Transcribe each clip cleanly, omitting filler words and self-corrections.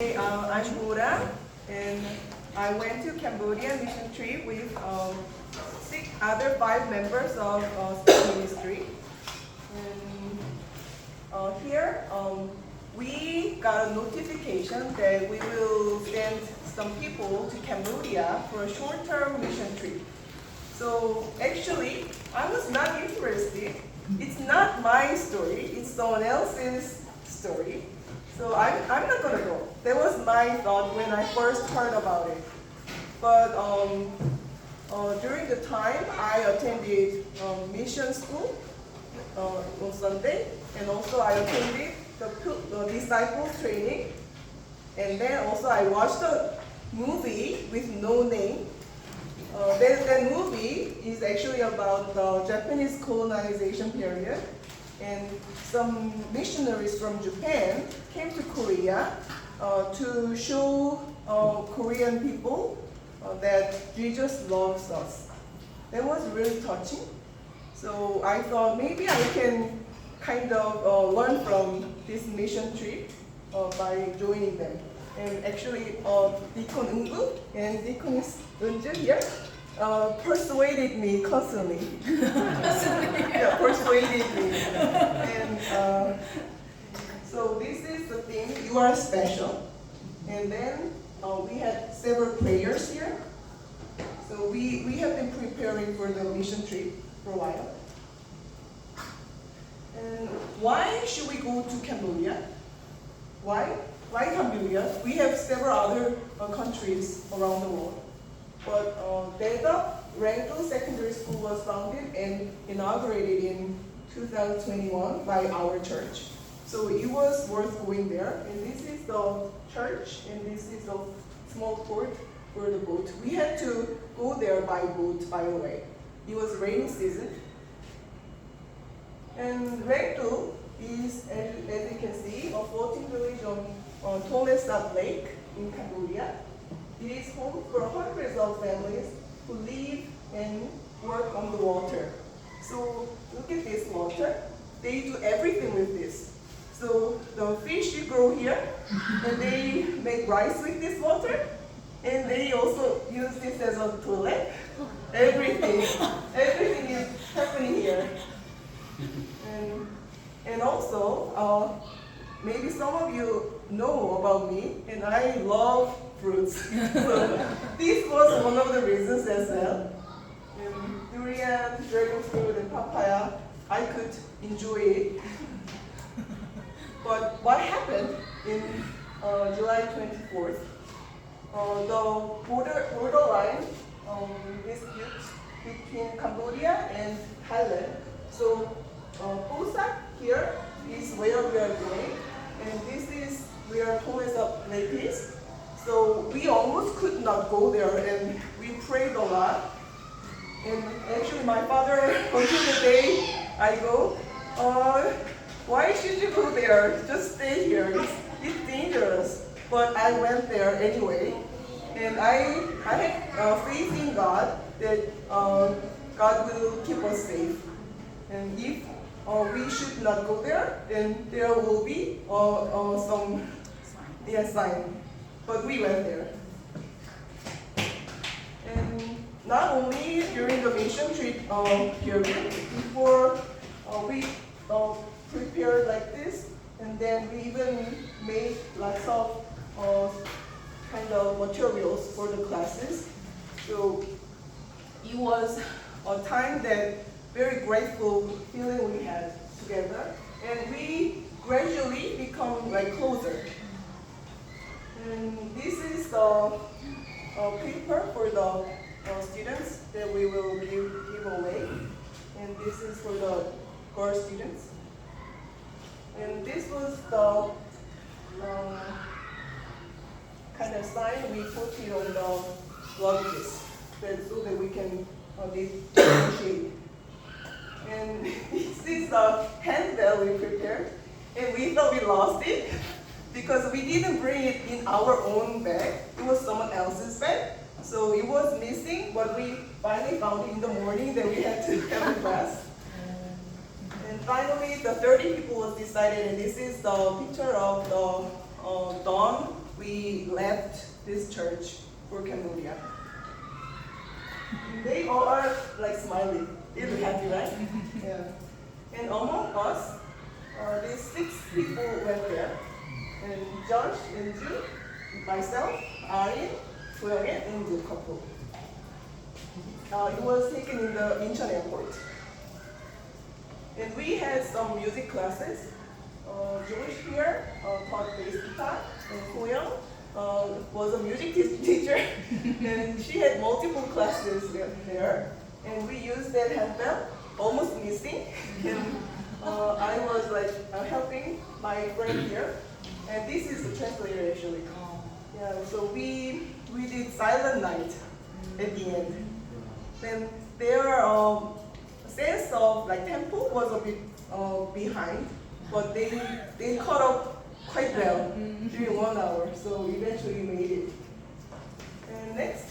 I'm Bora, and I went to Cambodia mission trip with six other five members of school ministry. And here we got a notification that we will send some people to Cambodia for a short-term mission trip. So actually, I was not interested. It's not my story. It's someone else's story. So I'm not gonna go. That was my thought when I first heard about it. But during the time, I attended mission school on Sunday, and also I attended the disciples training. And then also I watched a movie with no name. That movie is actually about the Japanese colonization period. And some missionaries from Japan came to Korea to show Korean people that Jesus loves us. That was really touching. So I thought maybe I can kind of learn from this mission trip by joining them. And actually, Deacon Ungu and Deaconess Unju here persuaded me constantly. Yeah, persuaded me. And so this is the thing, you are special. And then we had several prayers here. So we have been preparing for the mission trip for a while. And why should we go to Cambodia? Why? Why Cambodia? We have several other countries around the world. But DDEM Rangdo Secondary School was founded and inaugurated in 2021 by our church. So it was worth going there. And this is the church, and this is the small port for the boat. We had to go there by boat, by the way. It was rainy season. And Rangdo is, as you can see, a floating village on Tonle Sap Lake in Cambodia. It is home for hundreds of families who live and work on the water. So look at this water. They do everything with this. So the fish grow here, and they make rice with this water, and they also use this as a toilet. Everything is happening here. And also, maybe some of you know about me, and I love fruits. So this was one of the reasons as well. And durian, dragon fruit, and papaya, I could enjoy it. But what happened in July 24th? The borderline dispute between Cambodia and Thailand. So Busan here is where we are going, and this is where Tonle Sap Lake is. So we almost could not go there, and we prayed a lot. And actually, my father, until the day I go, why should you go there? Just stay here. It's dangerous. But I went there anyway, and I had faith in God that God will keep us safe. And if we should not go there, then there will be some sign. But we went there. And not only during the mission trip period, before we prepared like this, and then we even made lots of kind of materials for the classes. So it was a time that very grateful feeling we had together, and we gradually become like closer. And this is the paper for the students that we will give away, and this is for the girl students. And this was the kind of sign we put it on the luggages, so that we can differentiate. And this is the handbell we prepared, and we thought we lost it because we didn't bring it in our own bag. It was someone else's bag, so it was missing, but we finally found it in the morning that we had to have a class. And finally, the 30 people was decided, and this is the picture of the dawn we left this church for Cambodia. They all are like smiling. They're happy, right? Yeah. And among us, these 6 people went there. And Josh and Ju, myself, Arin, Soyoung, and the couple. It was taken in the Incheon airport. And we had some music classes. Josh here taught bass guitar, and Soyoung was a music teacher, and she had multiple classes there. And we used that handbell, almost missing. And I was like helping my friend here, and this is the translator actually. Yeah, so we did Silent Night at the end. Then their sense of like tempo was a bit behind, but they caught up quite well during 1 hour, so eventually we made it. And next,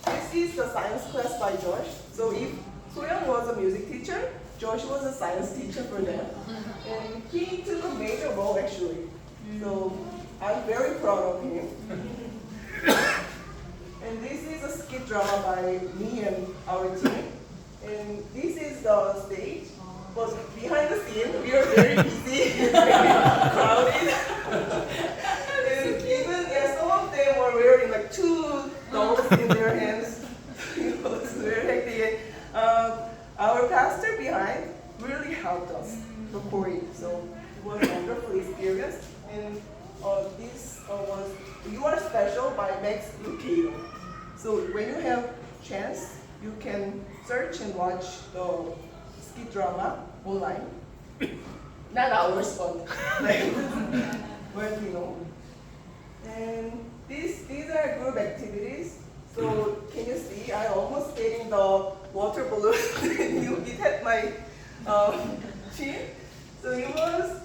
this is the science class by Josh. So if Soyoung was a music teacher, Josh was a science teacher for them. And he took a major role actually. So I'm very proud of him. And this is a skit drama by me and our team. And this is the stage. But behind the scene, we are very busy, very crowded. And even some of them were wearing like 2 dolls in their hands. It was very hectic. Our pastor behind really helped us recording, so it was a wonderful experience. And this was "You Are Special" by Max Lucado. So when you have chance, you can search and watch the skit drama online. Not ours, but like what we know. And these are group activities. So can you see? I almost getting the water balloon. It hit my chin. So it was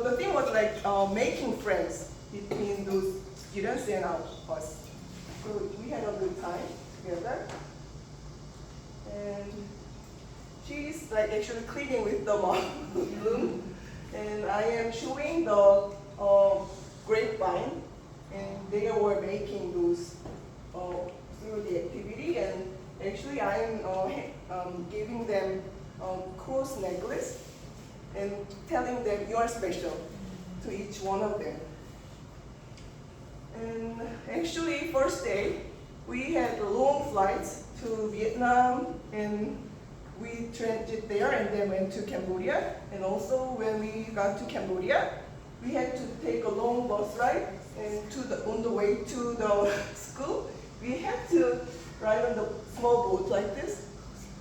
the thing was like making friends between those students and us. So we had a good time together. And she's like actually cleaning with the balloon, and I am showing the grapevine, and they were making those through the activity. And actually I'm giving them cross necklace and telling them you are special to each one of them. And actually first day we had long flights to Vietnam, and we transit there and then went to Cambodia. And also when we got to Cambodia, we had to take a long bus ride, and on the way to the school, we had to ride on the small boat like this.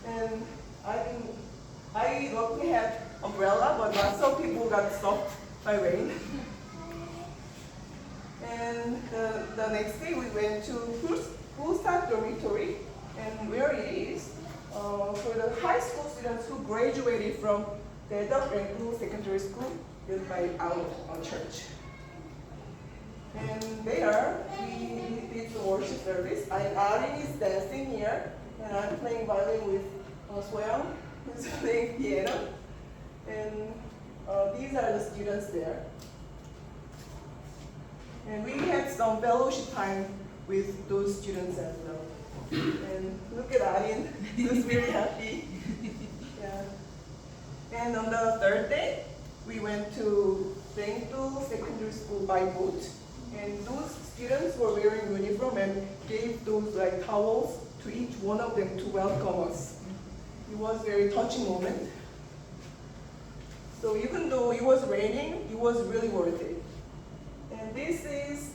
And I luckily had umbrella, but lots of people got soaked by rain. And the next day we went to Pulsat dormitory, and where it is for the high school students who graduated from Daejeon Regular Secondary School built by our church. And there we did the worship service. Arin is dancing here, and I'm playing violin with Soyoung, who's playing piano. And these are the students there. And we had some fellowship time with those students as well. And look at Arin, who's very happy. Yeah. And on the third day, we went to Daejeon Secondary School by boat. And those students were wearing uniform and gave those like towels to each one of them to welcome us. It was a very touching moment. So even though it was raining, it was really worth it. And this is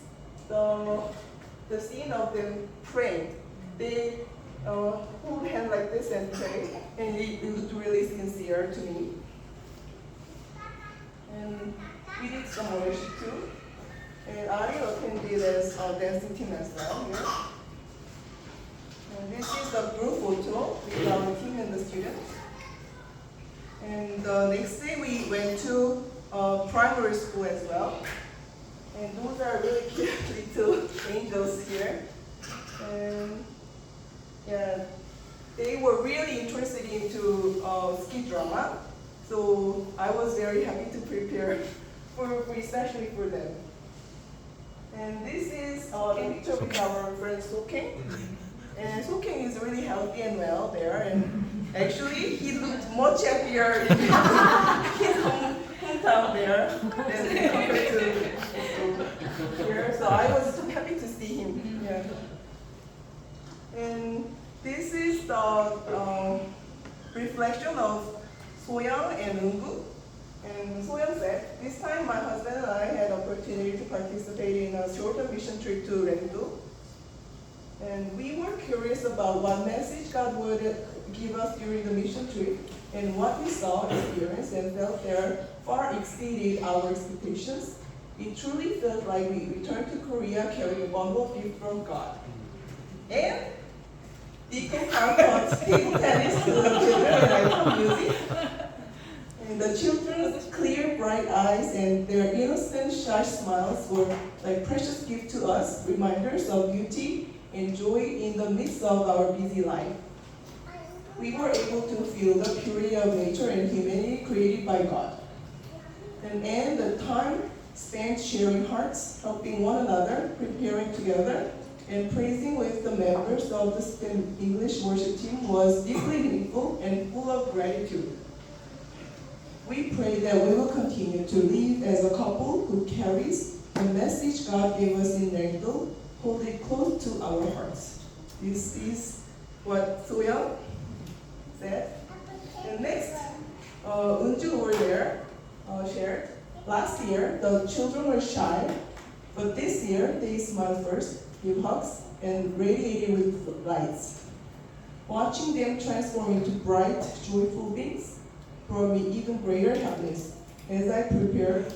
the scene of them praying. They hold hands like this and pray, and it was really sincere to me. And we did some worship too. And Ari attended as a dancing team as well here. And this is the group photo with our team and the students. And the next day we went to primary school as well. And those are really cute little angels here. And yeah, they were really interested into skit drama. So I was very happy to prepare especially for them. And this is a picture with our friend Soking. And Soking is really healthy and well there. And actually, he looked much happier in his hometown there than compared to here. So I was so happy to see him. Yeah. And this is the reflection of Soyoung and Eungu. And Soyoung said, this time my husband and I had opportunity to participate in a short mission trip to Rendu. And we were curious about what message God would give us during the mission trip, and what we saw, experienced, and felt there far exceeded our expectations. It truly felt like we returned to Korea carrying a bundle of gifts from God. And Deacon Kang taught table tennis to the children and I taught music. And the children's clear, bright eyes and their innocent, shy smiles were like precious gifts to us, reminders of beauty and joy in the midst of our busy life. We were able to feel the purity of nature and humanity created by God. And the time spent sharing hearts, helping one another, preparing together, and praising with the members of the STEM English worship team was deeply meaningful and full of gratitude. We pray that we will continue to live as a couple who carries the message God gave us in Rendu, hold it close to our hearts. This is what Soyoung said. And next, Eunju over there shared. Last year, the children were shy, but this year they smiled first, gave hugs, and radiated with lights. Watching them transform into bright, joyful beings brought me even greater happiness. As I prepared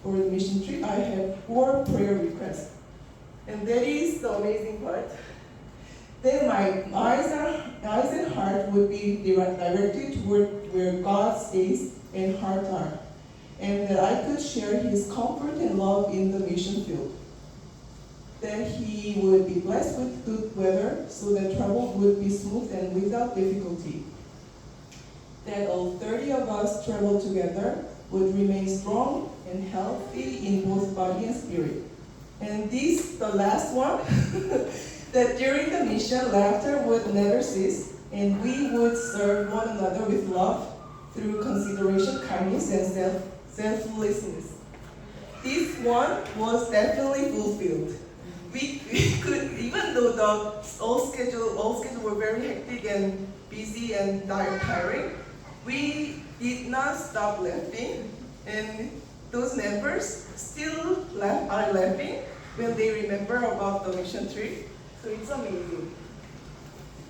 for the mission trip, I have 4 prayer requests. And that is the amazing part. Then my eyes and heart would be directed toward where God's face and heart are, and that I could share His comfort and love in the mission field. That He would be blessed with good weather so that travel would be smooth and without difficulty. That all 30 of us travel together would remain strong and healthy in both body and spirit. And this, the last one, that during the mission, laughter would never cease, and we would serve one another with love through consideration, kindness, and selflessness. This one was definitely fulfilled. We could, even though the all schedule were very hectic and busy and tiring, we did not stop laughing, and those members still are laughing when they remember about the mission trip. So it's amazing.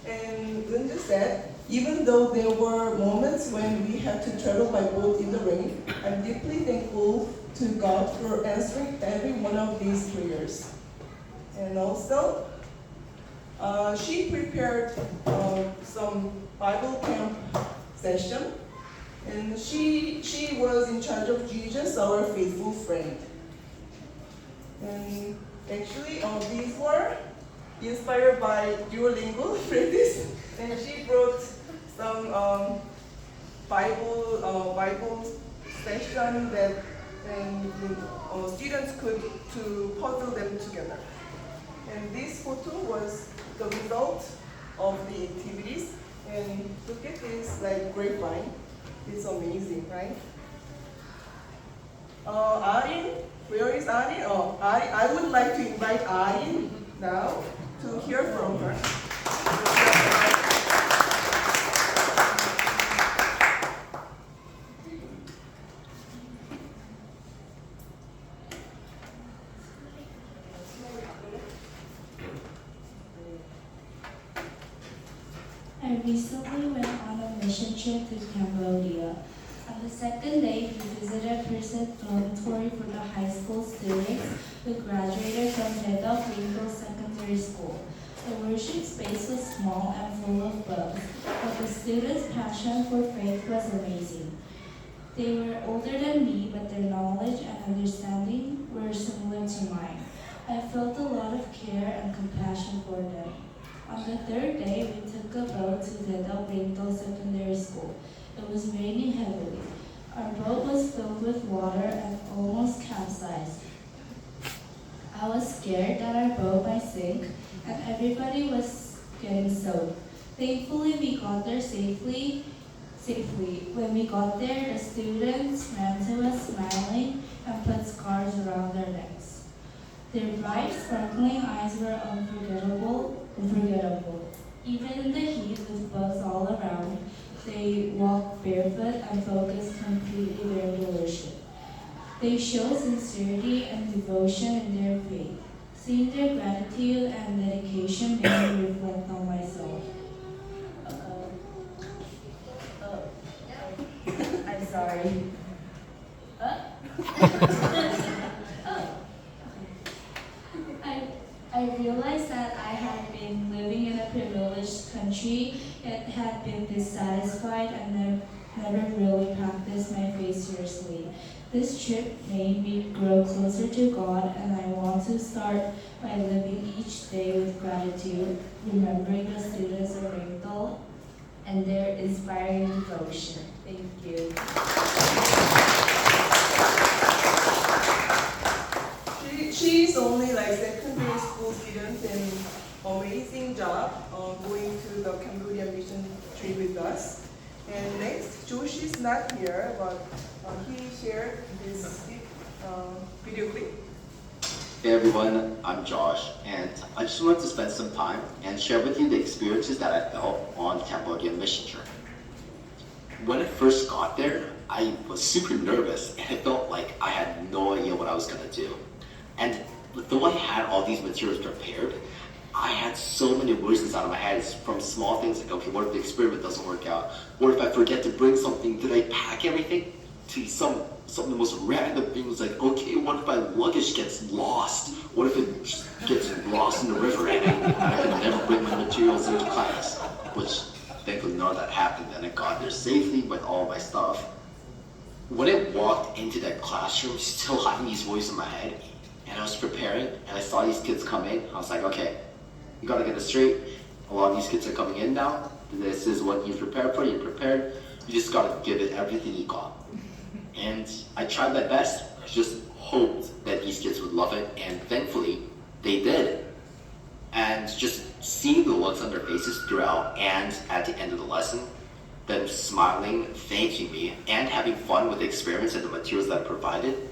And Eunju said, even though there were moments when we had to travel by boat in the rain, I'm deeply thankful to God for answering every one of these prayers. And also, she prepared some Bible camp session, and she was in charge of Jesus, our faithful friend. And actually, these were inspired by Duolingo practice, and she brought some Bible session that students could to puzzle them together. And this photo was the result of the activities. And look at this, like grapevine. It's amazing, right? Arin, where is Arin? Oh, I would like to invite Arin now to hear from her. I recently went on a mission trip to Cambodia. On the second day, we visited Persit Dormitory for the high school students who graduated from Dedal Greenville Secondary School. The worship space was small and full of bugs, but the students' passion for faith was amazing. They were older than me, but their knowledge and understanding were similar to mine. I felt a lot of care and compassion for them. On the third day, we took a boat to Dedal Greenville Secondary School. It was raining heavily. Our boat was filled with water and almost capsized. I was scared that our boat might sink, and everybody was getting soaked. Thankfully, we got there safely. When we got there, the students ran to us smiling and put scarves around their necks. Their bright, sparkling eyes were unforgettable. Even in the heat with bugs all around, they walked barefoot and focused completely their devotion. They showed sincerity and devotion in their faith. Seeing their gratitude and dedication made me reflect on myself. I'm sorry. I, I realized that I had been living in a privileged country, yet had been dissatisfied and never really practiced my faith seriously. This trip made me grow closer to God, and I want to start by living each day with gratitude, remembering the students of Ringdal and their inspiring devotion. Thank you. She's only like secondary school student and amazing job going to the Cambodian mission trip with us. And next, Josh is not here, but he shared this video clip. Hey everyone, I'm Josh, and I just wanted to spend some time and share with you the experiences that I felt on Cambodian mission trip. When I first got there, I was super nervous and it felt like I had no idea what I was going to do. And though I had all these materials prepared, I had so many worries inside of my head from small things like, okay, what if the experiment doesn't work out? What if I forget to bring something? Did I pack everything? To some of the most random things like, okay, what if my luggage gets lost? What if it just gets lost in the river and I can never bring my materials into class? Which thankfully none of that happened and I got there safely with all my stuff. When I walked into that classroom, still having these voices in my head, and I was preparing and I saw these kids come in, I was like, okay, you gotta get this straight. A lot of these kids are coming in now. This is what you prepared for, you're prepared. You just gotta give it everything you got. And I tried my best, I just hoped that these kids would love it, and thankfully, they did. And just seeing the looks on their faces throughout and at the end of the lesson, them smiling, thanking me, and having fun with the experiments and the materials that I provided,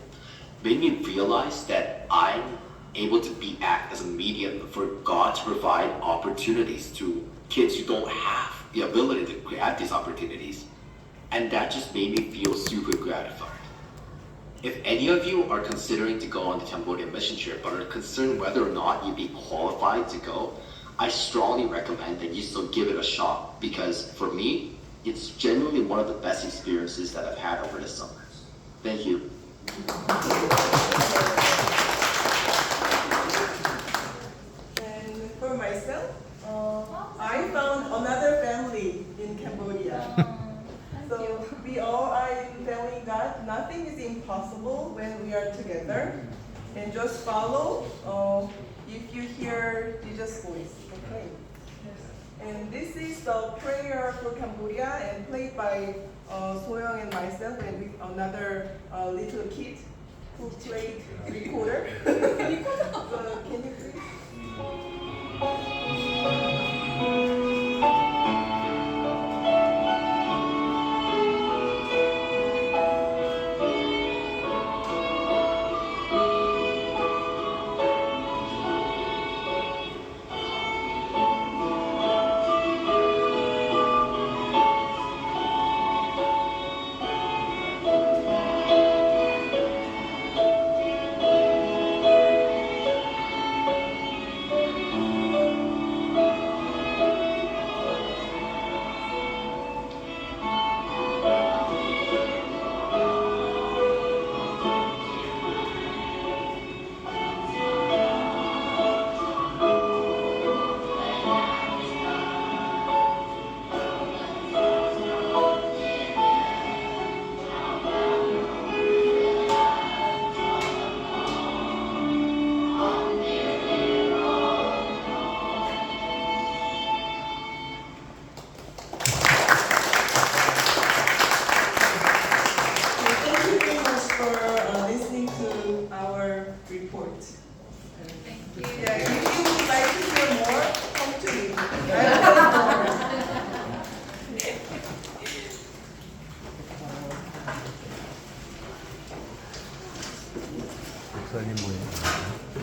made me realize that I'm able to act as a medium for God to provide opportunities to kids who don't have the ability to grab these opportunities. And that just made me feel super gratified. If any of you are considering to go on the Cambodian mission trip but are concerned whether or not you'd be qualified to go, I strongly recommend that you still give it a shot, because for me, it's genuinely one of the best experiences that I've had over the summer. Thank you. And for myself, I found another family in Cambodia. So we all are in family God. Nothing is impossible when we are together. And just follow if you hear Jesus' voice. Okay. And this is the prayer for Cambodia and played by Soyoung and myself and with another little kid who played recorder. Can you please? 목사님 모임.